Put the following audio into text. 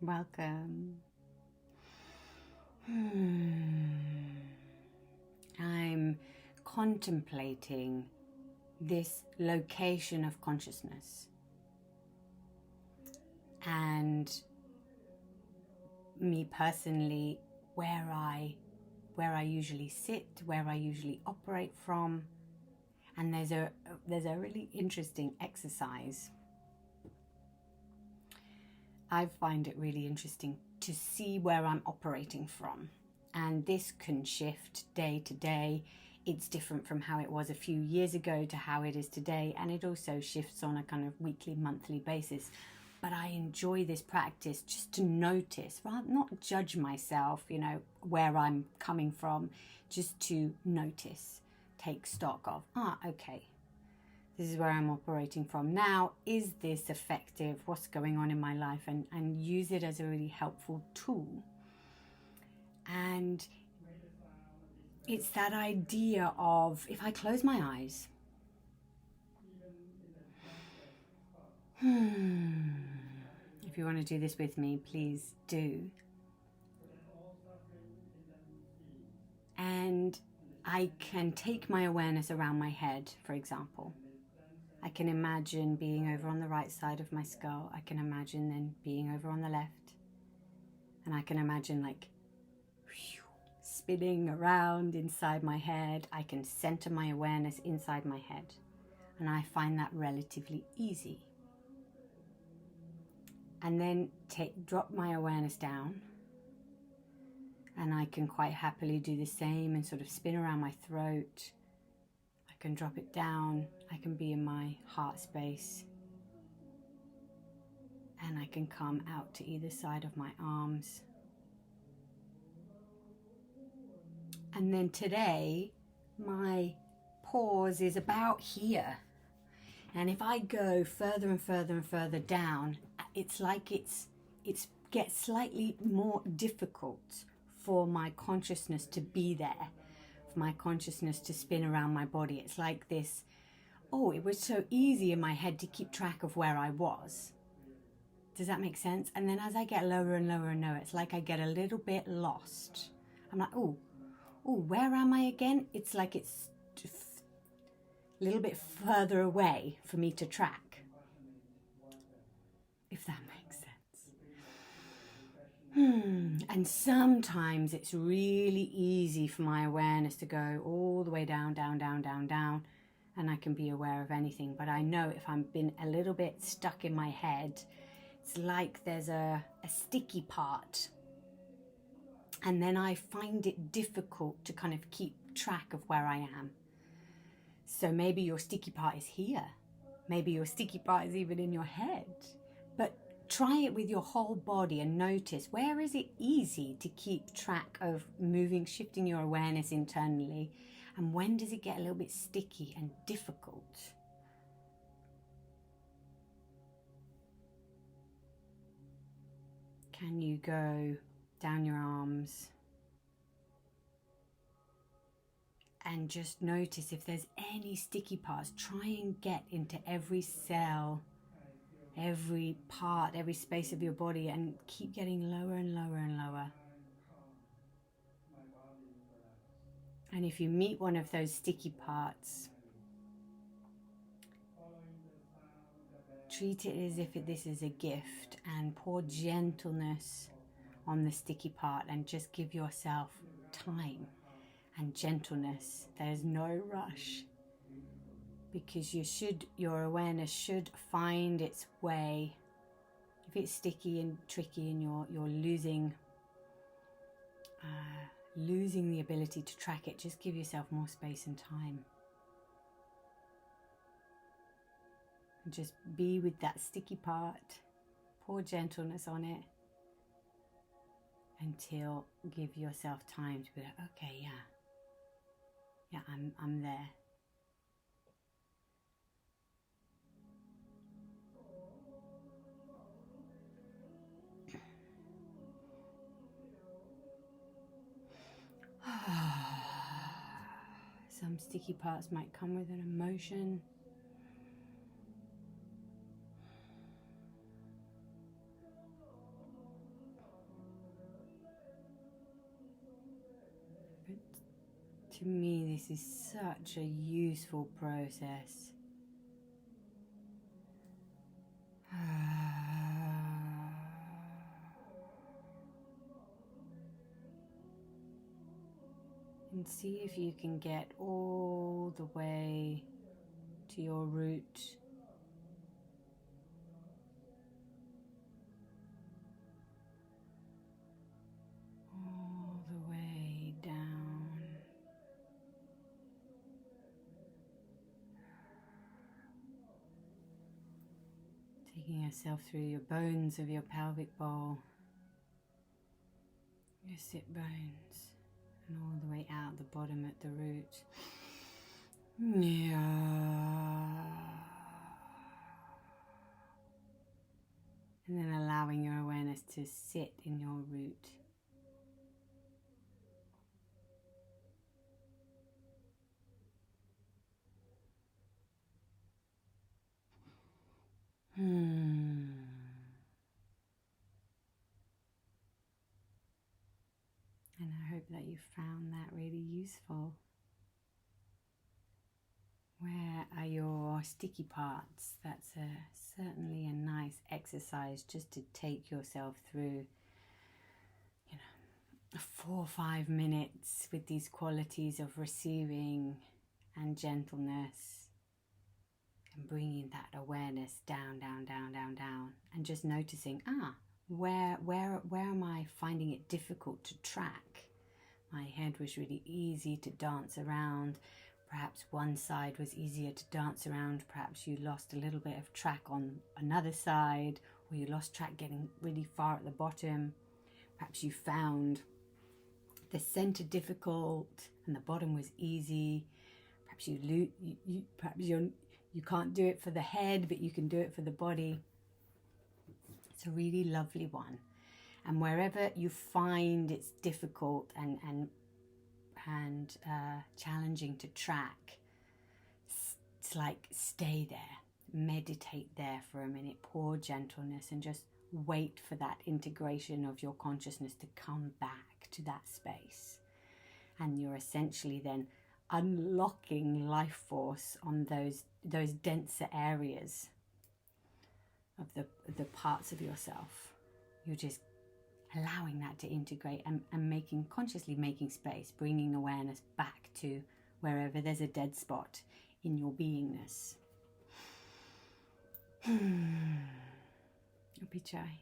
Welcome. I'm contemplating this location of consciousness and me personally, where I usually sit, where I usually operate from. And there's a really interesting exercise. I find it really interesting to see where I'm operating from. And this can shift day to day. It's different from how it was a few years ago to how it is today. And it also shifts on a kind of weekly, monthly basis. But I enjoy this practice just to notice, rather not judge myself, where I'm coming from, just to notice, take stock of, okay, this is where I'm operating from now. Is this effective? What's going on in my life? And use it as a really helpful tool. And it's that idea of, if I close my eyes, if you want to do this with me, please do. And I can take my awareness around my head, for example. I can imagine being over on the right side of my skull. I can imagine then being over on the left. And I can imagine spinning around inside my head. I can center my awareness inside my head. And I find that relatively easy. And then drop my awareness down. And I can quite happily do the same and sort of spin around my throat. I can drop it down. I can be in my heart space. And I can come out to either side of my arms. And then today, my pause is about here. And if I go further and further and further down, it's like it gets slightly more difficult for my consciousness to be there, for my consciousness to spin around my body. It's like this, it was so easy in my head to keep track of where I was. Does that make sense? And then as I get lower and lower and lower, it's like I get a little bit lost. I'm like, where am I again? It's like it's a little bit further away for me to track, if that makes sense. And sometimes it's really easy for my awareness to go all the way down, down, down, down, down, and I can be aware of anything. But I know if I've been a little bit stuck in my head, it's like there's a sticky part. And then I find it difficult to kind of keep track of where I am. So maybe your sticky part is here. Maybe your sticky part is even in your head. But try it with your whole body and notice, where is it easy to keep track of moving, shifting your awareness internally? And when does it get a little bit sticky and difficult? Can you go down your arms and just notice if there's any sticky parts? Try and get into every cell, every part, every space of your body, and keep getting lower and lower and lower. And if you meet one of those sticky parts, treat it as if this is a gift and pour gentleness on the sticky part and just give yourself time and gentleness. There's no rush, because your awareness should find its way. If it's sticky and tricky and you're losing the ability to track it, just give yourself more space and time. And just be with that sticky part, pour gentleness on it until give yourself time to be like, okay, yeah, I'm there. Some sticky parts might come with an emotion. To me, this is such a useful process. And see if you can get all the way to your root. All the way down. Taking yourself through your bones of your pelvic bowl, your sit bones, and all the way out the bottom at the root. Yeah. And then allowing your awareness to sit in your root. And I hope that you found that really useful. Where are your sticky parts? That's certainly a nice exercise just to take yourself through, 4 or 5 minutes with these qualities of receiving and gentleness, and bringing that awareness down, down, down, down, down, and just noticing, where am I finding it difficult to track? My head was really easy to dance around. Perhaps one side was easier to dance around. Perhaps you lost a little bit of track on another side, or you lost track getting really far at the bottom. Perhaps you found the center difficult and the bottom was easy. Perhaps you can't do it for the head, but you can do it for the body. It's a really lovely one. And wherever you find it's difficult and challenging to track, it's like stay there, meditate there for a minute, pour gentleness, and just wait for that integration of your consciousness to come back to that space. And you're essentially then unlocking life force on those denser areas of the parts of yourself. You're just allowing that to integrate and consciously making space, bringing awareness back to wherever there's a dead spot in your beingness. Upechai.